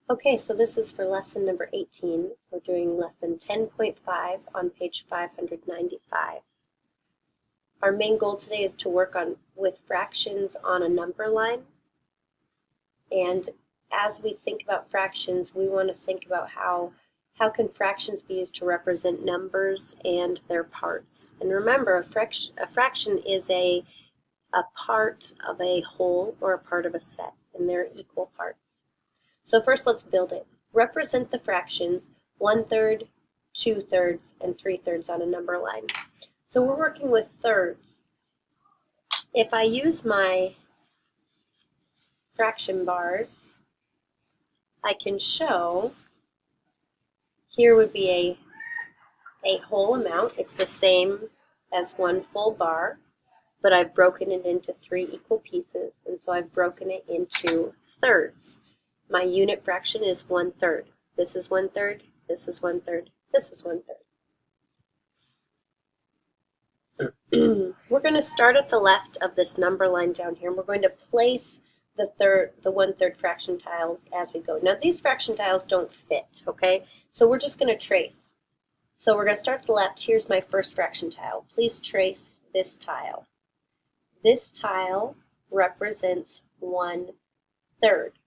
Okay, so this is for lesson number 18. We're doing lesson 10.5 on page 595. Our main goal today is to work with fractions on a number line. And as we think about fractions, we want to think about how can fractions be used to represent numbers and their parts. And remember, a fraction is a part of a whole or a part of a set, and they're equal parts. So first let's build it. Represent the fractions 1/3, 2/3, and 3/3 on a number line. So we're working with thirds. If I use my fraction bars, I can show here would be a whole amount. It's the same as one full bar, but I've broken it into 3 equal pieces, and so I've broken it into thirds. My unit fraction is 1/3. This is 1/3, this is 1/3, this is 1/3. We're going to start at the left of this number line down here, and we're going to place the 1/3 fraction tiles as we go. Now these fraction tiles don't fit, okay? So we're just going to trace. So we're going to start at the left. Here's my first fraction tile. Please trace this tile. This tile represents 1/3.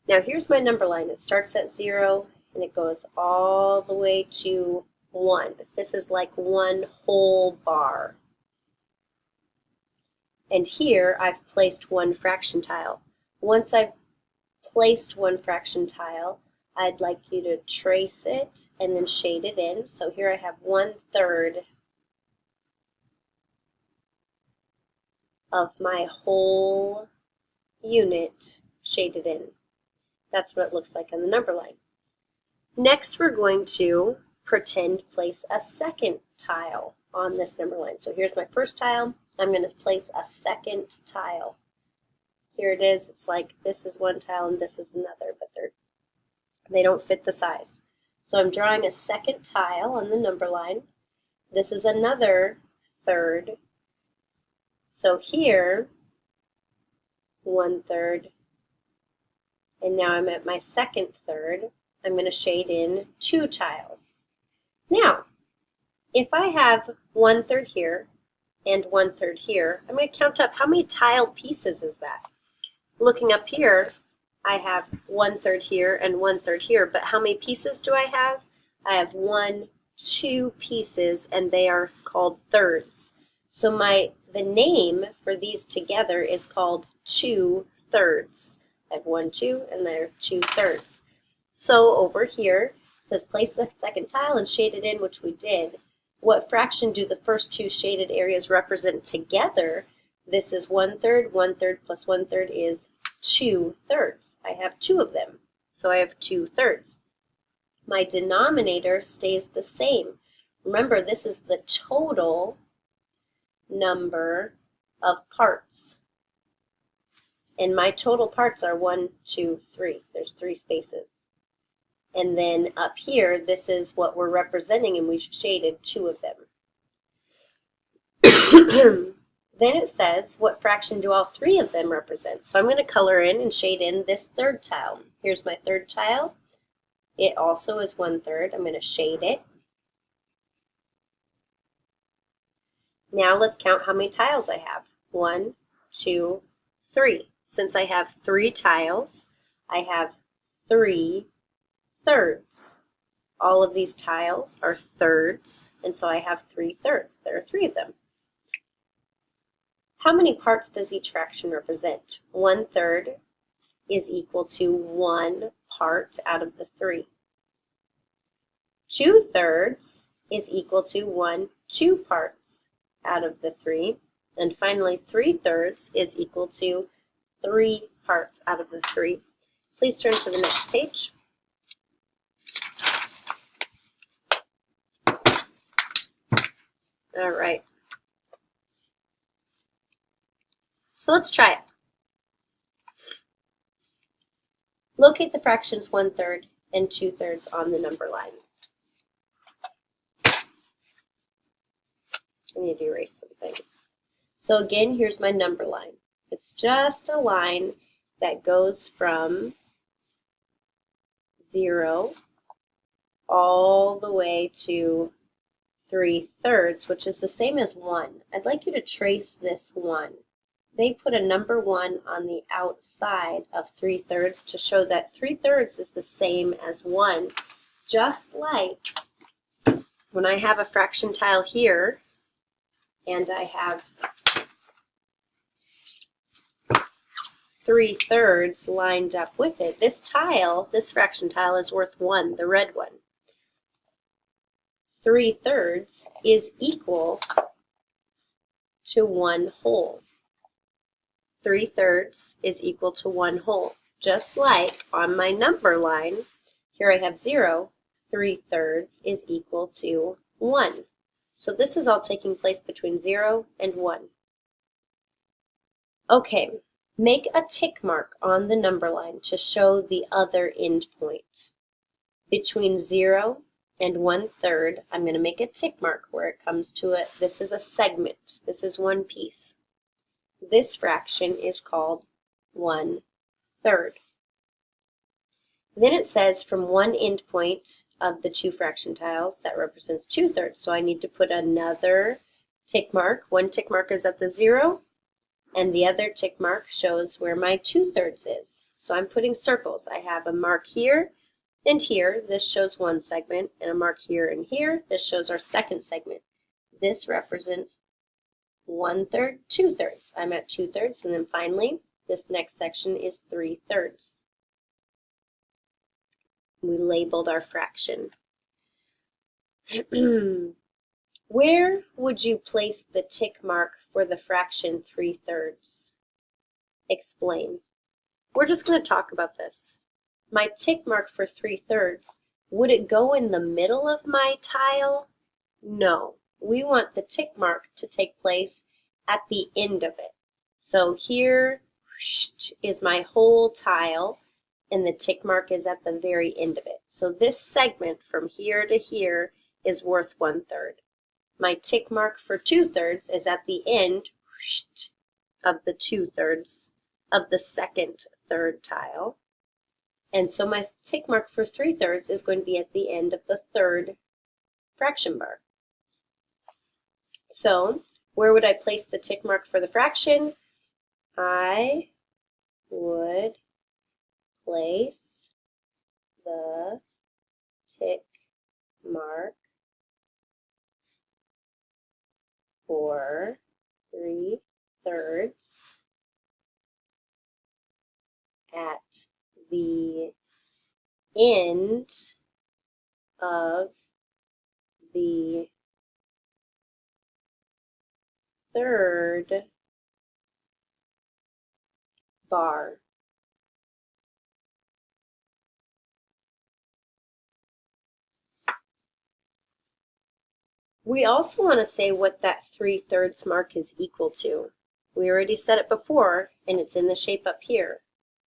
Now here's my number line. It starts at 0 and it goes all the way to 1. This is like one whole bar. And here I've placed one fraction tile. Once I've placed one fraction tile, I'd like you to trace it and then shade it in. So here I have 1/3 of my whole unit shaded in. That's what it looks like on the number line. Next, we're going to pretend place a second tile on this number line. So here's my first tile. I'm going to place a second tile. Here it is. It's like this is one tile and this is another, but they don't fit the size. So I'm drawing a second tile on the number line. This is another third. So here, 1/3. And now I'm at my second third. I'm going to shade in 2 tiles. Now, if I have 1/3 here and 1/3 here, I'm going to count up how many tile pieces is that? Looking up here, I have 1/3 here and 1/3 here, but how many pieces do I have? I have 1, 2 pieces, and they are called thirds. So the name for these together is called 2/3. I have 1, 2, and there are 2/3. So over here, it says place the second tile and shade it in, which we did. What fraction do the first 2 shaded areas represent together? This is 1/3. 1/3 plus 1/3 is 2/3. I have 2 of them, so I have 2/3. My denominator stays the same. Remember, this is the total number of parts. And my total parts are 1, 2, 3. There's 3 spaces. And then up here, this is what we're representing, and we've shaded 2 of them. Then it says, what fraction do all 3 of them represent? So I'm going to color in and shade in this third tile. Here's my third tile. It also is 1/3. I'm going to shade it. Now let's count how many tiles I have. 1, 2, 3. Since I have 3 tiles, I have 3 thirds. All of these tiles are thirds, and so I have 3 thirds. There are 3 of them. How many parts does each fraction represent? 1/3 is equal to 1 part out of the 3. 2/3 is equal to 2 parts out of the 3. And finally, 3/3 is equal to 3 parts out of the 3. Please turn to the next page. All right. So let's try it. Locate the fractions 1/3 and 2/3 on the number line. I need to erase some things. So again, here's my number line. It's just a line that goes from 0 all the way to 3/3, which is the same as 1. I'd like you to trace this 1. They put a number 1 on the outside of 3/3 to show that 3/3 is the same as 1, just like when I have a fraction tile here and I have 3/3 lined up with it. This tile, this fraction tile, is worth 1, the red one. 3/3 is equal to 1 whole. 3/3 is equal to 1 whole. Just like on my number line, here I have 0, 3/3 is equal to 1. So this is all taking place between 0 and 1. Okay, make a tick mark on the number line to show the other end point. Between 0 and 1/3, I'm going to make a tick mark where it comes to it. This is a segment. This is one piece. This fraction is called 1/3. Then it says from one end point of the two fraction tiles, that represents 2/3. So I need to put another tick mark. One tick mark is at the 0, and the other tick mark shows where my 2/3 is. So I'm putting circles. I have a mark here and here. This shows one segment, and a mark here and here. This shows our second segment. This represents 1/3, 2/3. I'm at 2/3, and then finally, this next section is 3/3. We labeled our fraction. Where would you place the tick mark for the fraction 3/3? Explain. We're just going to talk about this. My tick mark for 3/3, would it go in the middle of my tile? No. We want the tick mark to take place at the end of it. So here is my whole tile, and the tick mark is at the very end of it. So this segment from here to here is worth 1/3. My tick mark for 2/3 is at the end of the 2/3 of the second third tile. And so my tick mark for 3/3 is going to be at the end of the third fraction bar. So where would I place the tick mark for the fraction? I would place the tick mark for 3/3 at the end of the third bar. We also want to say what that 3/3 mark is equal to. We already said it before, and it's in the shape up here.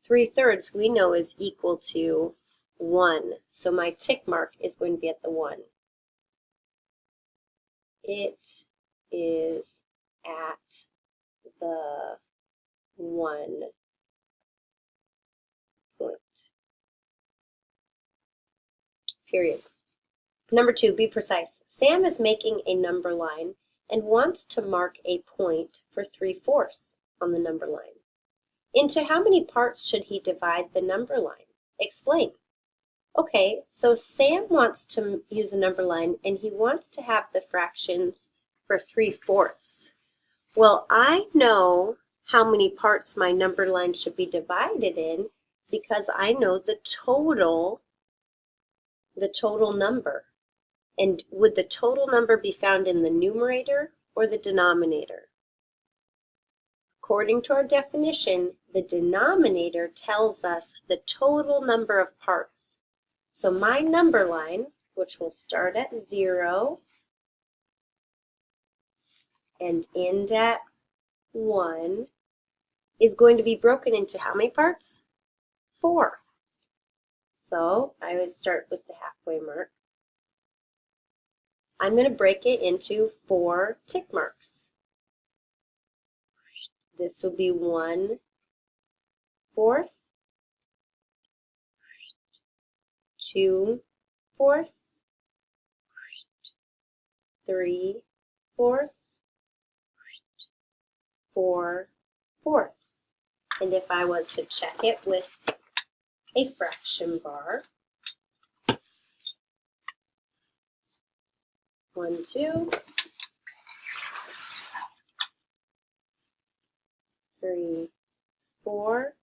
3/3 we know is equal to 1. So my tick mark is going to be at the 1. It is at the 1 point. Period. Number 2, be precise. Sam is making a number line and wants to mark a point for 3/4 on the number line. Into how many parts should he divide the number line? Explain. Okay, so Sam wants to use a number line and he wants to have the fractions for 3/4. Well, I know how many parts my number line should be divided in because I know the total number. And would the total number be found in the numerator or the denominator? According to our definition, the denominator tells us the total number of parts. So my number line, which will start at 0 and end at 1, is going to be broken into how many parts? 4. So I would start with the halfway mark. I'm going to break it into 4 tick marks. This will be 1/4, 2/4, 3/4, 4/4. And if I was to check it with a fraction bar, 1, 2, 3, 4.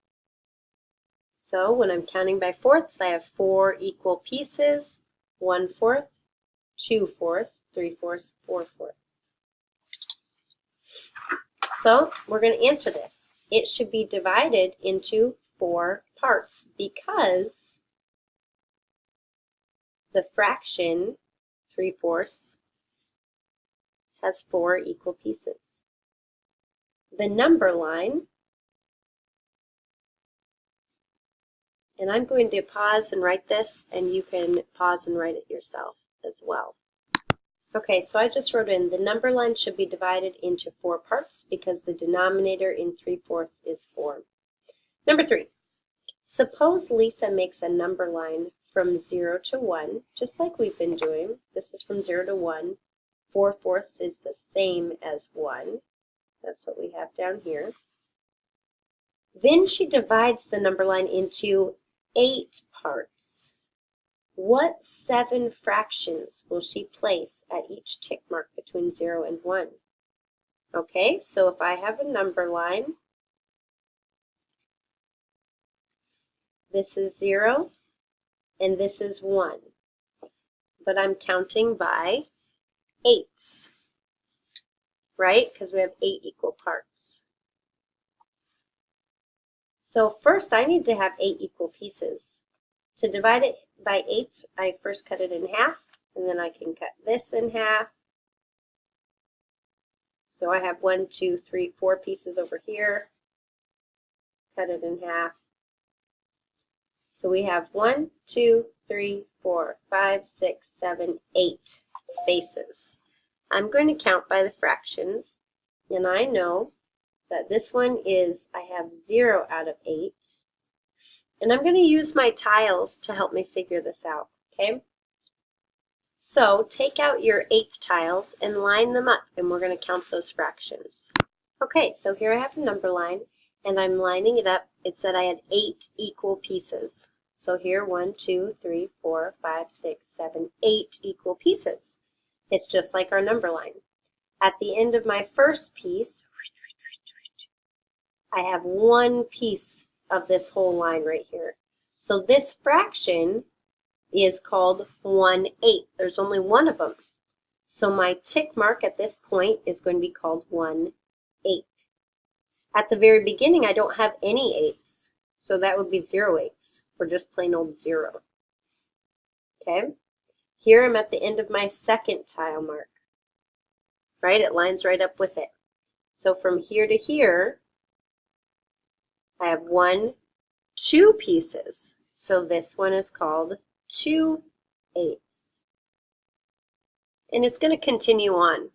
So when I'm counting by fourths, I have 4 equal pieces, 1/4, 2/4, 3/4, 4/4. So we're going to answer this. It should be divided into 4 parts because the fraction 3/4 has 4 equal pieces. The number line, and I'm going to pause and write this, and you can pause and write it yourself as well. Okay, so I just wrote in the number line should be divided into 4 parts because the denominator in 3/4 is 4. Number 3, suppose Lisa makes a number line from 0 to 1, just like we've been doing. This is from 0 to 1. 4/4 is the same as 1. That's what we have down here. Then she divides the number line into 8 parts. What 7 fractions will she place at each tick mark between 0 and 1? Okay, so if I have a number line, this is 0 and this is 1, but I'm counting by 8s, right? Because we have 8 equal parts. So first I need to have 8 equal pieces. To divide it by 8s, I first cut it in half, and then I can cut this in half. So I have 1, 2, 3, 4 pieces over here. Cut it in half. So we have 1, 2, 3, 4, 5, 6, 7, 8 spaces. I'm going to count by the fractions, and I know that this one is, I have 0 out of 8. And I'm going to use my tiles to help me figure this out, okay? So take out your 8th tiles and line them up, and we're going to count those fractions. Okay, so here I have a number line, and I'm lining it up. It said I had 8 equal pieces. So here, 1, 2, 3, 4, 5, 6, 7, 8 equal pieces. It's just like our number line. At the end of my first piece, I have 1 piece of this whole line right here. So this fraction is called 1/8. There's only 1 of them. So my tick mark at this point is going to be called 1/8. At the very beginning, I don't have any 8s. So that would be 0/8, or just plain old 0. Okay? Here I'm at the end of my second tile mark. Right? It lines right up with it. So from here to here, I have 1, 2 pieces. So this one is called 2/8. And it's going to continue on.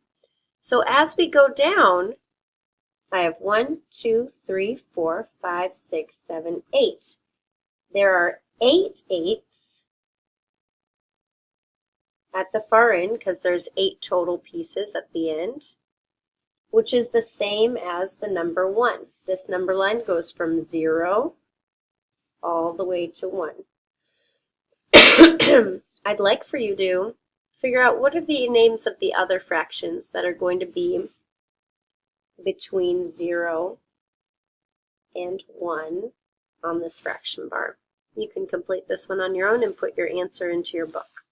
So as we go down, I have 1, 2, 3, 4, 5, 6, 7, 8. There are 8 8s at the far end because there's 8 total pieces at the end, which is the same as the number 1. This number line goes from 0 all the way to 1. I'd like for you to figure out what are the names of the other fractions that are going to be between 0 and 1 on this fraction bar. You can complete this one on your own and put your answer into your book.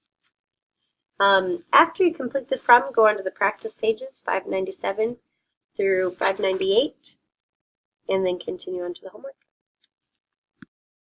After you complete this problem, go on to the practice pages, 597 through 598, and then continue on to the homework.